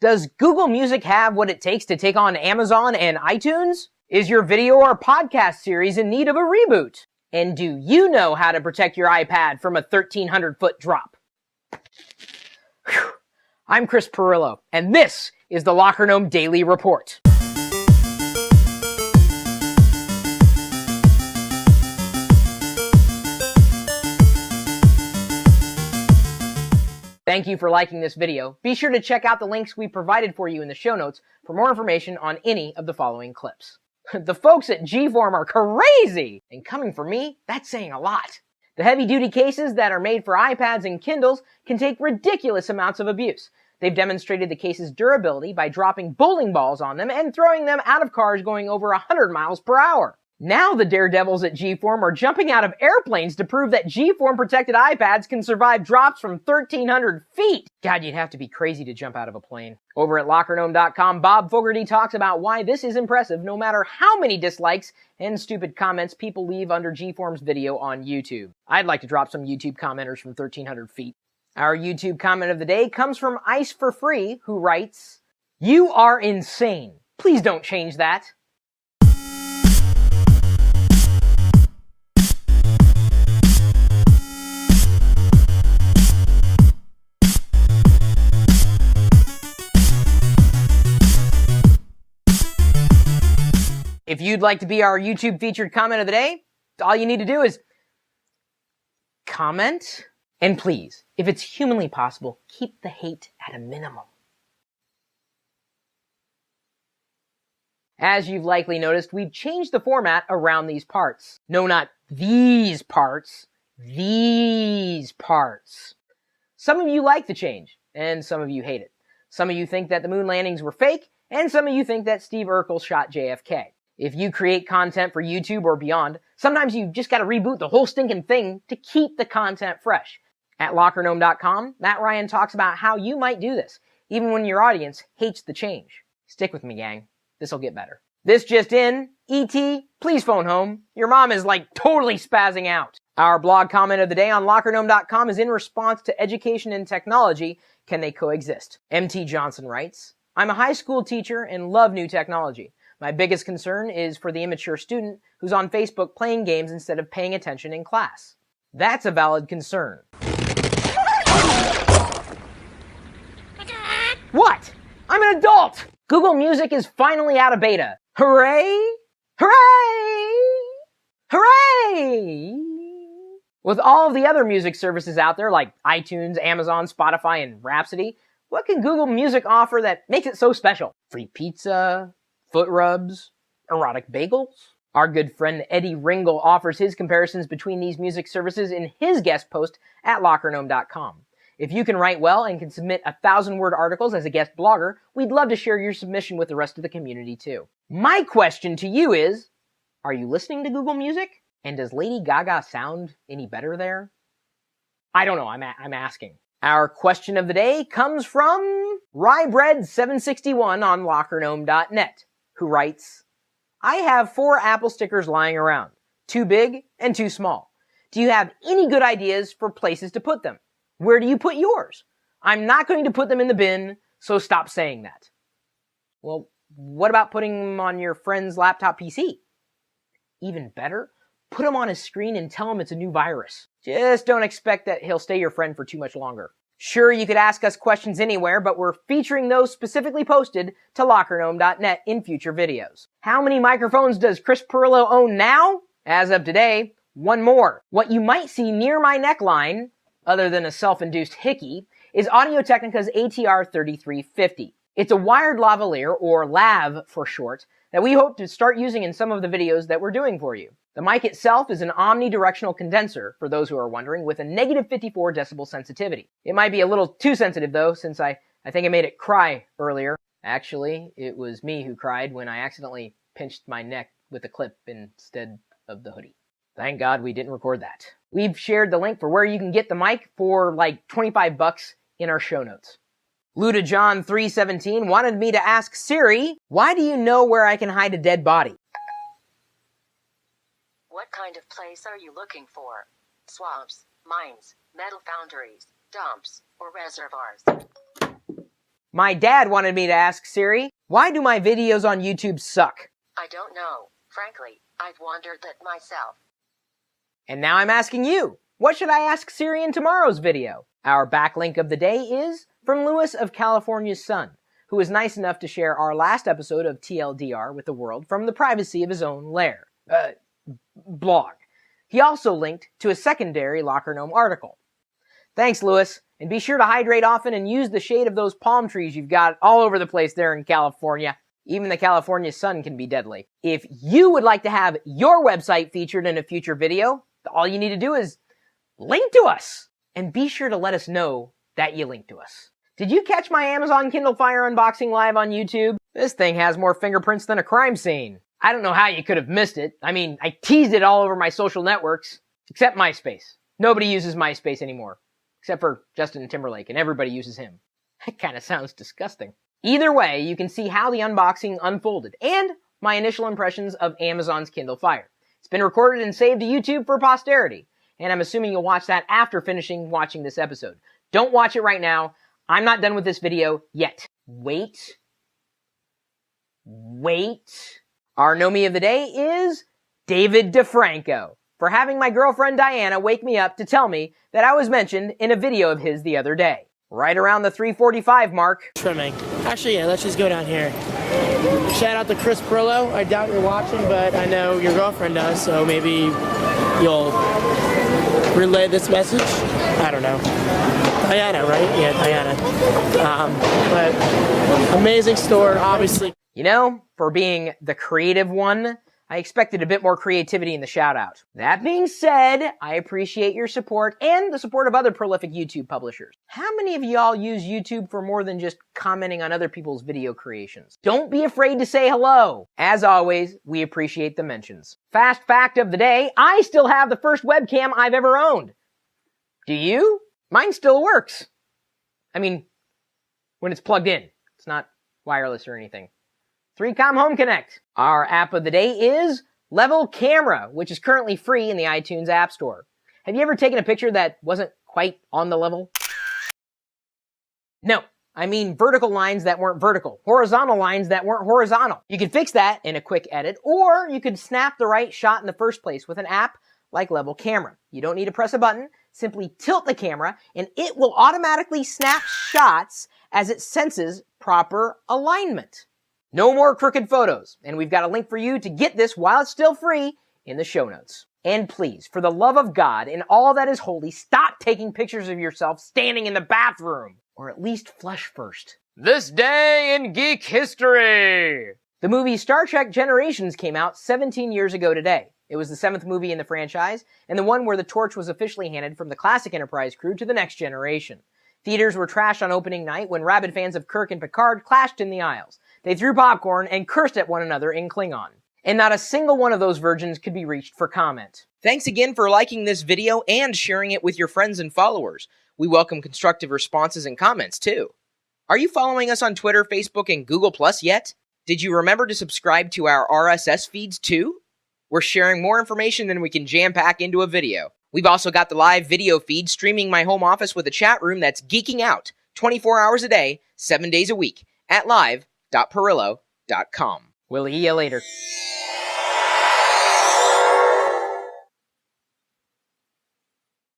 Does Google Music have what it takes to take on Amazon and iTunes? Is your video or podcast series in need of a reboot? And do you know how to protect your iPad from a 1,300-foot drop? Whew. I'm Chris Perillo, and this is the Locker Gnome Daily Report. Thank you for liking this video. Be sure to check out the links we provided for you in the show notes for more information on any of the following clips. The folks at G-Form are crazy! And coming from me, that's saying a lot. The heavy-duty cases that are made for iPads and Kindles can take ridiculous amounts of abuse. They've demonstrated the case's durability by dropping bowling balls on them and throwing them out of cars going over 100 miles per hour. Now the daredevils at G-Form are jumping out of airplanes to prove that G-Form protected iPads can survive drops from 1,300 feet. God, you'd have to be crazy to jump out of a plane. Over at LockerGnome.com, Bob Fogarty talks about why this is impressive no matter how many dislikes and stupid comments people leave under G-Form's video on YouTube. I'd like to drop some YouTube commenters from 1,300 feet. Our YouTube comment of the day comes from Ice for Free, who writes, "You are insane. Please don't change that." If you'd like to be our YouTube featured comment of the day, all you need to do is comment. And please, if it's humanly possible, keep the hate at a minimum. As you've likely noticed, we've changed the format around these parts. No, not these parts. These parts. Some of you like the change, and some of you hate it. Some of you think that the moon landings were fake, and some of you think that Steve Urkel shot JFK. If you create content for YouTube or beyond, sometimes you've just got to reboot the whole stinking thing to keep the content fresh. At LockerGnome.com, Matt Ryan talks about how you might do this, even when your audience hates the change. Stick with me, gang. This'll get better. This just in, E.T., please phone home. Your mom is like totally spazzing out. Our blog comment of the day on LockerGnome.com is in response to education and technology. Can they coexist? M.T. Johnson writes, "I'm a high school teacher and love new technology. My biggest concern is for the immature student who's on Facebook playing games instead of paying attention in class." That's a valid concern. What? I'm an adult! Google Music is finally out of beta. Hooray! Hooray! Hooray! With all of the other music services out there like iTunes, Amazon, Spotify, and Rhapsody, what can Google Music offer that makes it so special? Free pizza? Foot rubs? Erotic bagels? Our good friend Eddie Ringel offers his comparisons between these music services in his guest post at LockerGnome.com. If you can write well and can submit 1,000-word articles as a guest blogger, we'd love to share your submission with the rest of the community too. My question to you is, are you listening to Google Music? And does Lady Gaga sound any better there? I don't know, I'm asking. Our question of the day comes from Ryebread761 on LockerGnome.net, who writes, "I have 4 Apple stickers lying around, too big and too small. Do you have any good ideas for places to put them? Where do you put yours? I'm not going to put them in the bin, so stop saying that." Well, what about putting them on your friend's laptop PC? Even better, put them on his screen and tell him it's a new virus. Just don't expect that he'll stay your friend for too much longer. Sure, you could ask us questions anywhere, but we're featuring those specifically posted to LockerGnome.net in future videos. How many microphones does Chris Perillo own now? As of today, 1 more. What you might see near my neckline, other than a self-induced hickey, is Audio-Technica's ATR3350. It's a wired lavalier, or LAV for short, that we hope to start using in some of the videos that we're doing for you. The mic itself is an omnidirectional condenser, for those who are wondering, with a negative 54 decibel sensitivity. It might be a little too sensitive though, since I think I made it cry earlier. Actually, it was me who cried when I accidentally pinched my neck with a clip instead of the hoodie. Thank God we didn't record that. We've shared the link for where you can get the mic for like $25 in our show notes. LudaJohn317 wanted me to ask Siri, why do you know where I can hide a dead body? What kind of place are you looking for? Swamps, mines, metal foundries, dumps, or reservoirs? My dad wanted me to ask Siri, why do my videos on YouTube suck? I don't know. Frankly, I've wondered that myself. And now I'm asking you, what should I ask Siri in tomorrow's video? Our backlink of the day is from Lewis of California's Sun, who was nice enough to share our last episode of TLDR with the world from the privacy of his own blog. He also linked to a secondary Locker Gnome article. Thanks, Lewis, and be sure to hydrate often and use the shade of those palm trees you've got all over the place there in California. Even the California sun can be deadly. If you would like to have your website featured in a future video, all you need to do is link to us. And be sure to let us know that you linked to us. Did you catch my Amazon Kindle Fire unboxing live on YouTube? This thing has more fingerprints than a crime scene. I don't know how you could have missed it. I mean, I teased it all over my social networks, except MySpace. Nobody uses MySpace anymore, except for Justin Timberlake, and everybody uses him. That kind of sounds disgusting. Either way, you can see how the unboxing unfolded, and my initial impressions of Amazon's Kindle Fire. It's been recorded and saved to YouTube for posterity, and I'm assuming you'll watch that after finishing watching this episode. Don't watch it right now. I'm not done with this video yet. Wait. Our Nomi of the day is David DeFranco, for having my girlfriend Diana wake me up to tell me that I was mentioned in a video of his the other day. Right around the 3:45 mark. Trimming. Actually, yeah, let's just go down here. Shout out to Chris Perillo. I doubt you're watching, but I know your girlfriend does, so maybe you'll relay this message. I don't know. Diana, right? Yeah, Diana. But amazing store, obviously. You know, for being the creative one, I expected a bit more creativity in the shout out. That being said, I appreciate your support and the support of other prolific YouTube publishers. How many of y'all use YouTube for more than just commenting on other people's video creations? Don't be afraid to say hello. As always, we appreciate the mentions. Fast fact of the day, I still have the first webcam I've ever owned. Do you? Mine still works. I mean, when it's plugged in. It's not wireless or anything. 3Com Home Connect. Our app of the day is Level Camera, which is currently free in the iTunes App Store. Have you ever taken a picture that wasn't quite on the level? No, I mean vertical lines that weren't vertical, horizontal lines that weren't horizontal. You can fix that in a quick edit, or you could snap the right shot in the first place with an app like Level Camera. You don't need to press a button, simply tilt the camera, and it will automatically snap shots as it senses proper alignment. No more crooked photos, and we've got a link for you to get this while it's still free in the show notes. And please, for the love of God and all that is holy, stop taking pictures of yourself standing in the bathroom, or at least flush first. This day in geek history! The movie Star Trek Generations came out 17 years ago today. It was the 7th movie in the franchise, and the one where the torch was officially handed from the classic Enterprise crew to the next generation. Theaters were trashed on opening night when rabid fans of Kirk and Picard clashed in the aisles. They threw popcorn and cursed at one another in Klingon. And not a single one of those virgins could be reached for comment. Thanks again for liking this video and sharing it with your friends and followers. We welcome constructive responses and comments too. Are you following us on Twitter, Facebook, and Google Plus yet? Did you remember to subscribe to our RSS feeds too? We're sharing more information than we can jam-pack into a video. We've also got the live video feed streaming my home office with a chat room that's geeking out 24 hours a day, 7 days a week at live.perillo.com. We'll see you later.